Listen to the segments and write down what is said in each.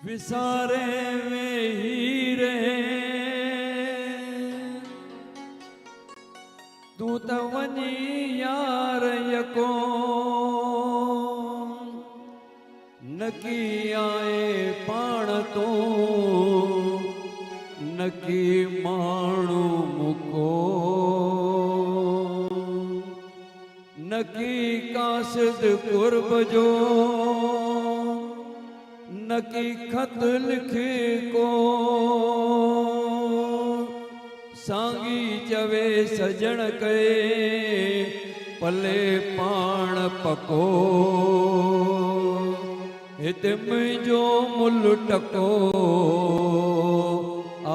विसारे में हीरे तू त वञी यार यको नकी आए पाण तो नकी माण्हू मुको नकी कासिद कुर्ब जो नकी खत लिखे को सांगी चवे सजण कए पले पाण पको हिते मुंहिंजो मुल टको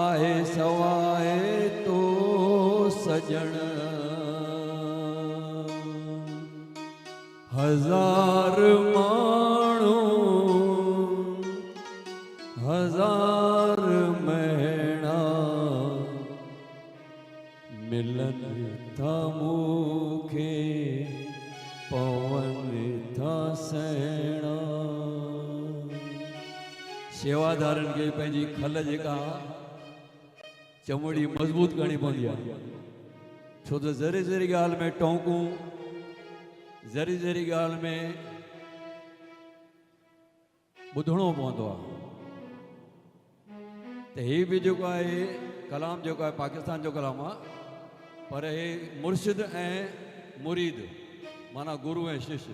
आहे सवाए तो सजण हजार माण्हू हजार महीना मिलन था मूंखे पवन था सहिणा सेवादारनि खे पंहिंजी खल जेका चमड़ी मज़बूत करणी पवंदी आहे छो त ज़री ज़री ॻाल्हि में टोंकूं ज़री ज़री ॻाल्हि में ॿुधणो पवंदो आहे त ही बि जेको आहे कलाम जेको आहे पाकिस्तान जो कलाम आहे पर हे मुर्शिद ऐं मुरीद माना गुरु ऐं शिष्य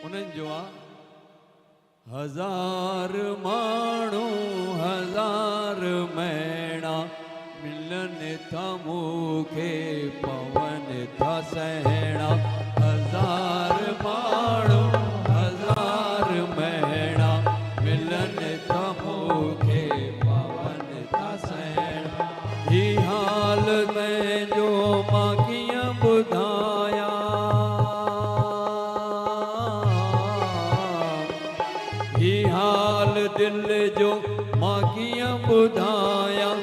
उन्हनि जो आहे हजार माण्हू हजार महीना मिलन था मूंखे पवन था सहिणा हजार माण्हू हजार महीना मिलन था मूंखे पवन था सहिणा ही हाल में जो मां कीअं ॿुधायां ही हाल दिल जो मां कीअं ॿुधायां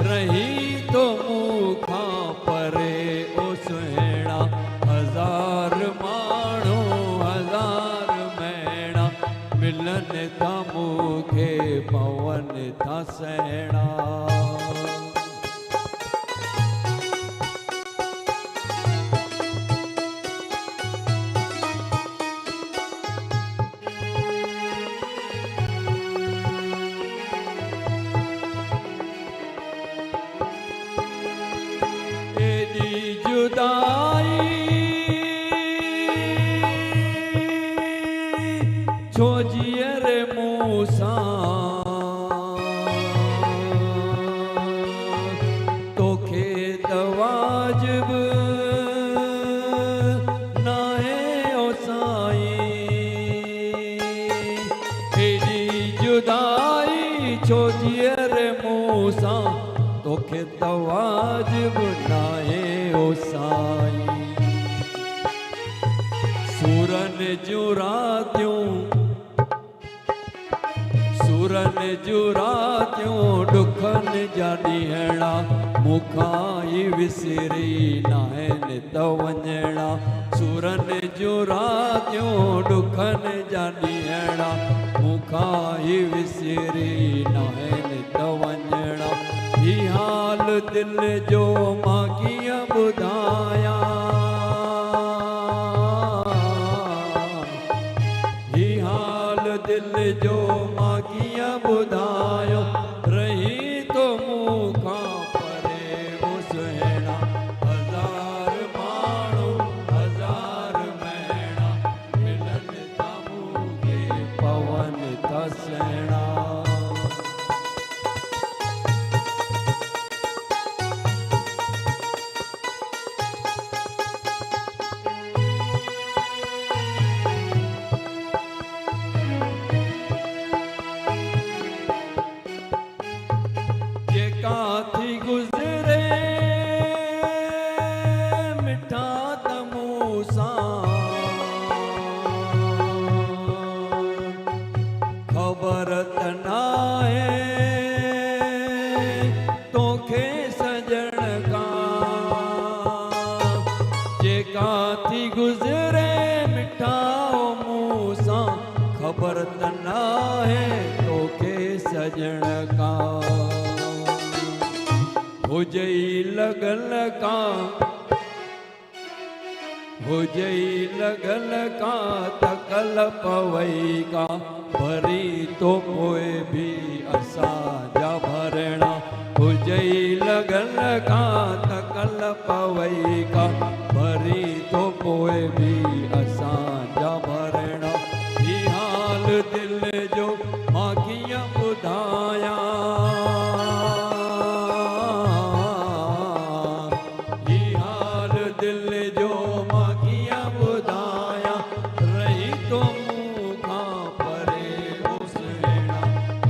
रही तो मूंखां परे ओ सुहिणा हजार माण्हू हजार महीना मिलन था मूंखे पवन था सहिणा छो जियर मूसा तोखे त वाजिब नाहे ओ साईं हेॾी जुदाई छो जियर मूसा तोखे त वाजिब नाहे ओ साईं सूरन जूं रातियूं सूरन जूं रातियूं ॾुखनि जा ॾींहणा मूंखां ई विसरी नाहिनि त वञणा सूरन जूं रातियूं ॾुखनि जा ॾींहणा मूंखां ई विसरी नाहिनि त वञणा ही हाल दिल जो मां कीअं ॿुधायां ही हाल दिल जो मां कीअं ॿुधायो रही तो मूंखां परे ओ सुहिणा हजार माण्हू हजार महीना मिलन था मूंखे पवन था सहिणा काथी गुज़रे मिठा त मूंसां ख़बर त नाहे तोखे सजण खां जे काथी गुज़रे मिठा मूंसां ख़बर त नाहे तोखे सजण का हुजई लगल का हुजई लगल का तकल पवई का भरी तो कोई भी असा जा भरणा हुजई लगल का तकल पवई का भरी तो कोई भी असा जा भरणा ही हाल दिल जो मां कीअं ॿुधायां ही हाल दिल जो मां कीअं ॿुधायां रही तो मूं खां परे हुसैना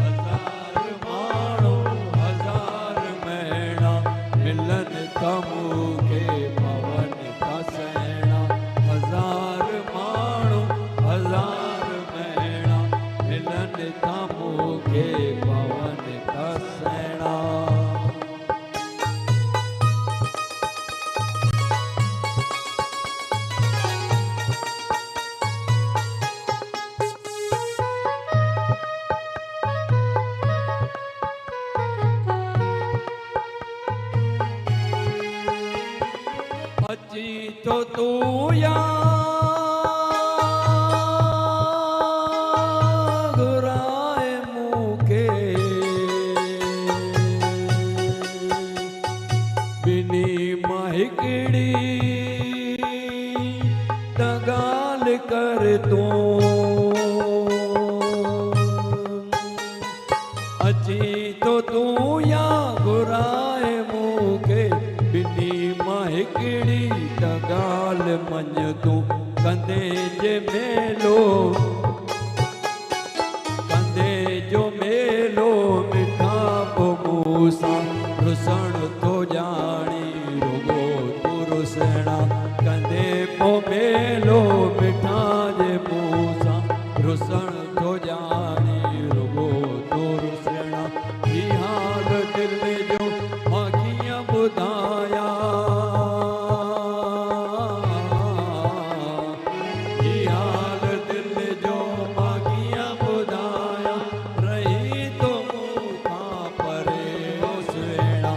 हज़ार माण्हू हज़ार महीना मिलन था मूंखे पवन था सहणा हज़ार माण्हू हज़ार महीना मिलन था मूंखे पवन था सहणा अची तो तू या घुराए मूंखे बिनी मां हिकिड़ी त ॻाल्हि कर तूं अची तो तू या घुराए मूंखे बिनी मां हिकिड़ी त ॻाल्हि मञ तूं कंधे जे मेलो कंधे जो मेलो मिठा पो मूं सां रुसण तो ॼाणी रुगो तूं रुसणा कंधे पो मेलो मिठा जे मूं सां रुसण तो ॼाणी रुगो तूं रुसणा ही हाल दिल जो मां कीअं ॿुधायां ही हाल दिल जो मां कीअं ॿुधायां रही तो मूं खां परे हुसैना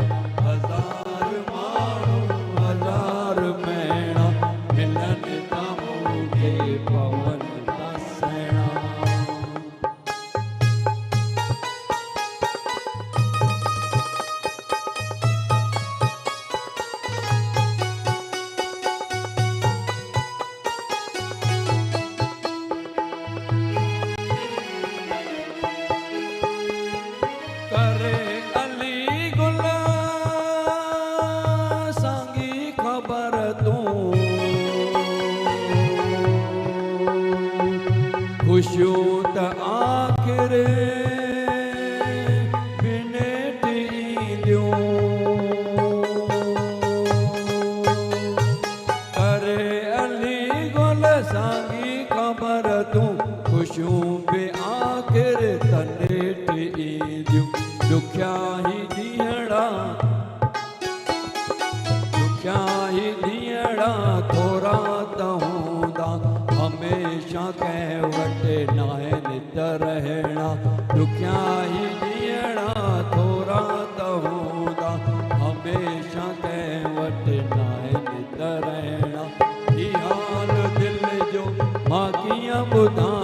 हज़ार माण्हू हज़ार महीना मिलन था मूंखे पवन था सहणा करे अली गुल सांगी खबर तूं खुशियूं त आख़िर बिनेट ईंदियूं करे अली गुल सांगी खबर तूं खुशियूं बि आख़िर तनेट ईंदियूं दुखिया ही ॾींहड़ा दुखिया ही ॾींहड़ा थोरा त हूंदा हमेशा कंहिं वटि नाहिनि त रहणा दुखिया ही ॾींहड़ा थोरा त हूंदा हमेशा कंहिं वटि नाहिनि त रहणा ही हाल दिल जो मां कीअं ॿुधायां